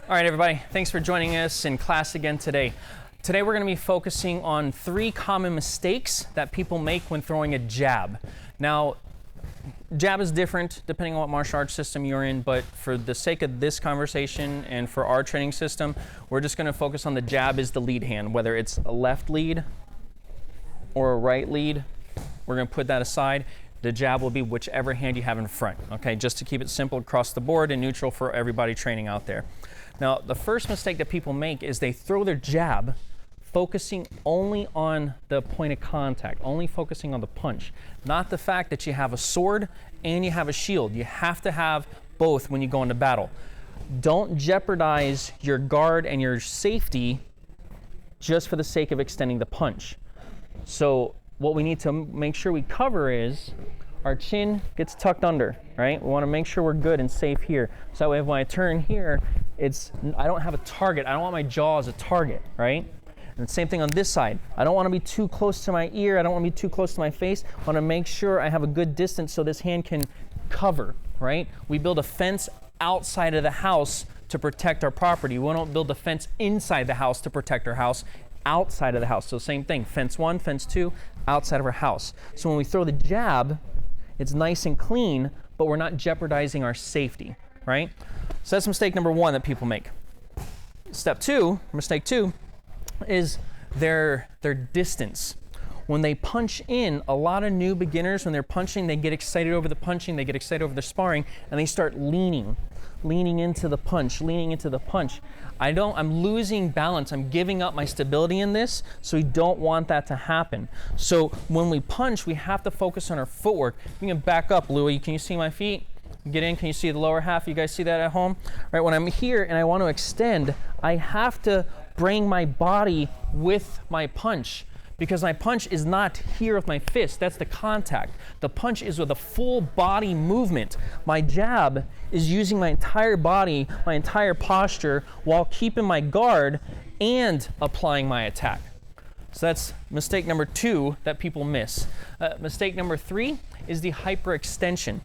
All right, everybody, thanks for joining us in class again today. Today we're going to be focusing on 3 common mistakes that people make when throwing a jab. Now, jab is different depending on what martial arts system you're in, but for the sake of this conversation and for our training system, we're just going to focus on the jab is the lead hand, whether it's a left lead or a right lead. We're going to put that aside. The jab will be whichever hand you have in front, okay? Just to keep it simple across the board and neutral for everybody training out there. Now, the first mistake that people make is they throw their jab focusing only on the point of contact, only focusing on the punch, not the fact that you have a sword and you have a shield. You have to have both when you go into battle. Don't jeopardize your guard and your safety just for the sake of extending the punch. So what we need to make sure we cover is our chin gets tucked under, right? We want to make sure we're good and safe here. So that way when I turn here, I don't have a target. I don't want my jaw as a target, right? And the same thing on this side. I don't want to be too close to my ear. I don't want to be too close to my face. I want to make sure I have a good distance so this hand can cover, right? We build a fence outside of the house to protect our property. We don't build a fence inside the house to protect our house, outside of the house. So same thing, fence 1, fence 2, outside of our house. So when we throw the jab, it's nice and clean, but we're not jeopardizing our safety, right? So that's mistake number 1 that people make. Mistake 2, is their distance. When they punch in, a lot of new beginners, when they're punching, they get excited over the punching, they get excited over the sparring, and they start leaning into the punch, I'm losing balance. I'm giving up my stability in this, so we don't want that to happen. So when we punch, we have to focus on our footwork. We can back up, Louie. Can you see my feet? Get in. Can you see the lower half? You guys see that at home? Right, when I'm here and I want to extend, I have to bring my body with my punch, because my punch is not here with my fist. That's the contact. The punch is with a full body movement. My jab is using my entire body, my entire posture, while keeping my guard and applying my attack. So that's mistake number 2 that people miss. Mistake number 3 is the hyperextension,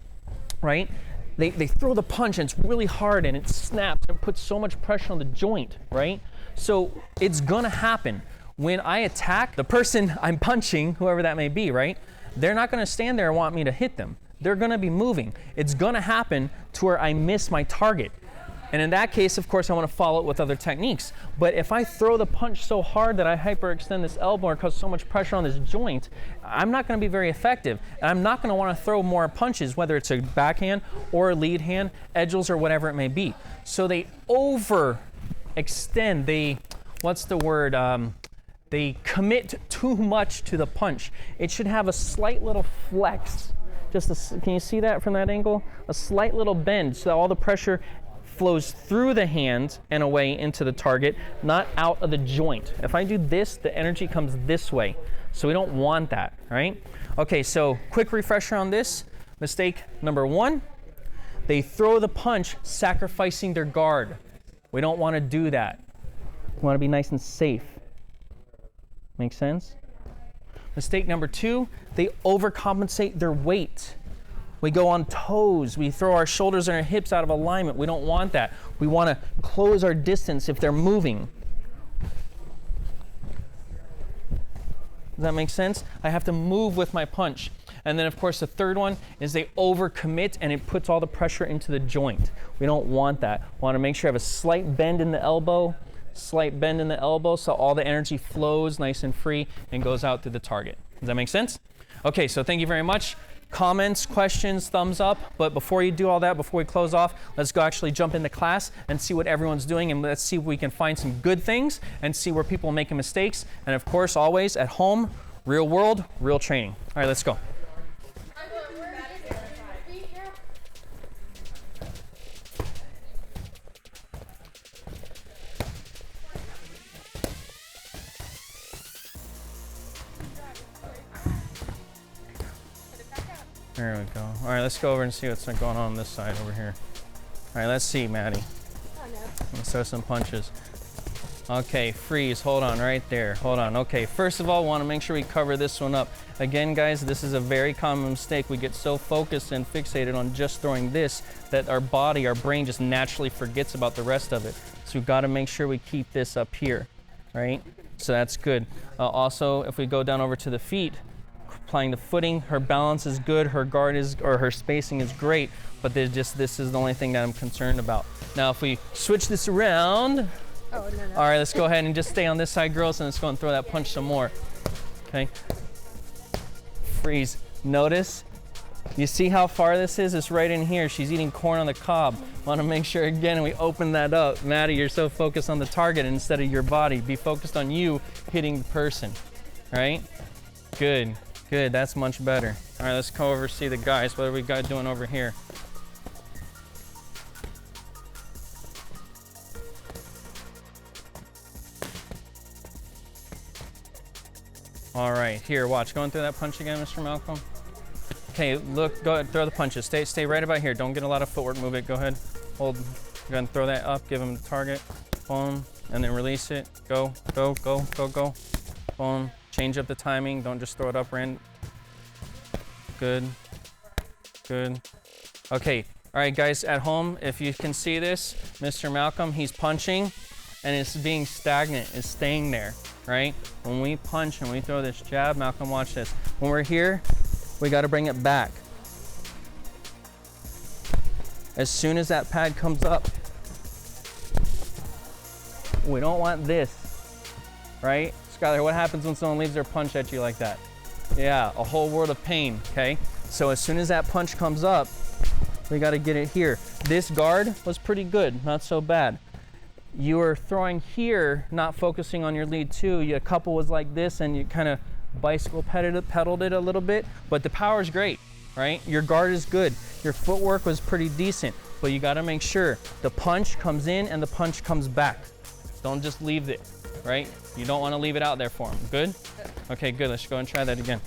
right? They throw the punch and it's really hard and it snaps and puts so much pressure on the joint, right? So it's gonna happen. When I attack, the person I'm punching, whoever that may be, right? They're not gonna stand there and want me to hit them. They're gonna be moving. It's gonna happen to where I miss my target. And in that case, of course, I wanna follow it with other techniques. But if I throw the punch so hard that I hyperextend this elbow or cause so much pressure on this joint, I'm not gonna be very effective. And I'm not gonna wanna throw more punches, whether it's a backhand or a lead hand, edges or whatever it may be. So they overextend, they commit too much to the punch. It should have a slight little flex. Can you see that from that angle? A slight little bend so that all the pressure flows through the hand and away into the target, not out of the joint. If I do this, the energy comes this way. So we don't want that, right? Okay, so quick refresher on this. Mistake number 1, they throw the punch sacrificing their guard. We don't want to do that. We want to be nice and safe. Make sense? Mistake number 2, they overcompensate their weight. We go on toes. We throw our shoulders and our hips out of alignment. We don't want that. We want to close our distance if they're moving. Does that make sense? I have to move with my punch. And then, of course, the third one is they overcommit and it puts all the pressure into the joint. We don't want that. We want to make sure I have a slight bend in the elbow, so all the energy flows nice and free and goes out to the target. Does that make sense? Okay, so thank you very much. Comments, questions, thumbs up. But before you do all that, before we close off, let's go actually jump into class and see what everyone's doing, and let's see if we can find some good things and see where people are making mistakes. And of course, always at home, real world, real training. All right, let's go. There we go. All right, let's go over and see what's going on this side over here. All right, let's see, Maddie. Oh, no. Let's throw some punches. Okay, freeze, hold on right there, hold on. Okay, first of all, want to make sure we cover this one up. Again, guys, this is a very common mistake. We get so focused and fixated on just throwing this that our body, our brain just naturally forgets about the rest of it. So we've got to make sure we keep this up here, right? So that's good. Also, if we go down over to the feet, applying the footing, her balance is good, her guard is, or her spacing is great, but this is the only thing that I'm concerned about. Now, if we switch this around, oh, no. All right, let's go ahead and just stay on this side, girls, and let's go and throw that punch some more. Okay. Freeze. Notice, you see how far this is? It's right in here. She's eating corn on the cob. Want to make sure, again, we open that up. Maddie, you're so focused on the target instead of your body. Be focused on you hitting the person, right? Good, good, that's much better. All right, let's go over see the guys. What are we got doing over here? All right, here, watch. Going through that punch again, Mr. Malcolm. Okay, look, go ahead, throw the punches. Stay right about here. Don't get a lot of footwork. Move it, go ahead. Hold, go ahead and throw that up, give him the target. Boom, and then release it. Go, go, go, go, go. Boom, change up the timing. Don't just throw it up, Rand. Good, good. Okay, all right, guys, at home, if you can see this, Mr. Malcolm, he's punching, and it's being stagnant, it's staying there, right? When we punch and we throw this jab, Malcolm, watch this. When we're here, we gotta bring it back. As soon as that pad comes up, we don't want this, right? Skylar, what happens when someone leaves their punch at you like that? Yeah, a whole world of pain, okay? So as soon as that punch comes up, we gotta get it here. This guard was pretty good, not so bad. You were throwing here, not focusing on your lead too. A couple was like this and you kind of bicycle pedaled it a little bit, but the power is great, right? Your guard is good. Your footwork was pretty decent, but you gotta make sure the punch comes in and the punch comes back. Don't just leave it, right? You don't wanna leave it out there for him. Good? Okay, good, let's go and try that again.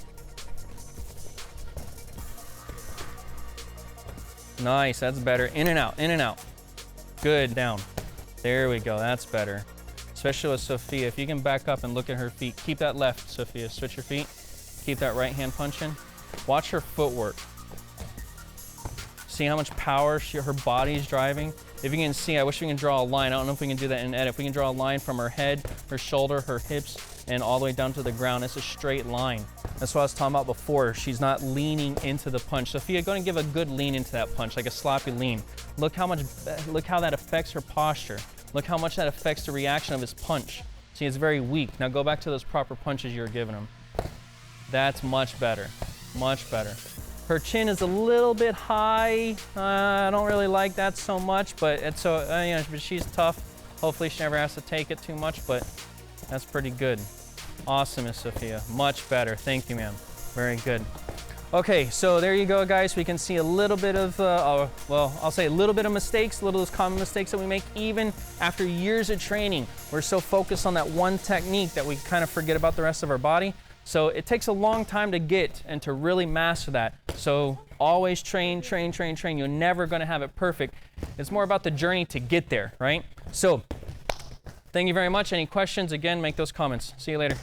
Nice, that's better. In and out, in and out. Good, down. There we go, that's better. Especially with Sophia, if you can back up and look at her feet. Keep that left, Sophia, switch your feet. Keep that right hand punching. Watch her footwork. See how much power her body's driving? If you can see, I wish we can draw a line. I don't know if we can do that in edit. If we can draw a line from her head, her shoulder, her hips, and all the way down to the ground. It's a straight line. That's what I was talking about before. She's not leaning into the punch. Sophia, go and give a good lean into that punch, like a sloppy lean. Look how that affects her posture. Look how much that affects the reaction of his punch. See, it's very weak. Now go back to those proper punches you were giving him. That's much better, much better. Her chin is a little bit high. I don't really like that so much, but it's so, you know, but she's tough. Hopefully she never has to take it too much, but that's pretty good. Awesome, Miss Sophia. Much better. Thank you, ma'am. Very good. Okay, so there you go, guys. We can see a little bit of, well, I'll say a little bit of mistakes, a little of those common mistakes that we make even after years of training. We're so focused on that one technique that we kind of forget about the rest of our body. So it takes a long time to get and to really master that. So always train, train, train, train. You're never going to have it perfect. It's more about the journey to get there, right? So thank you very much. Any questions? Again, make those comments. See you later.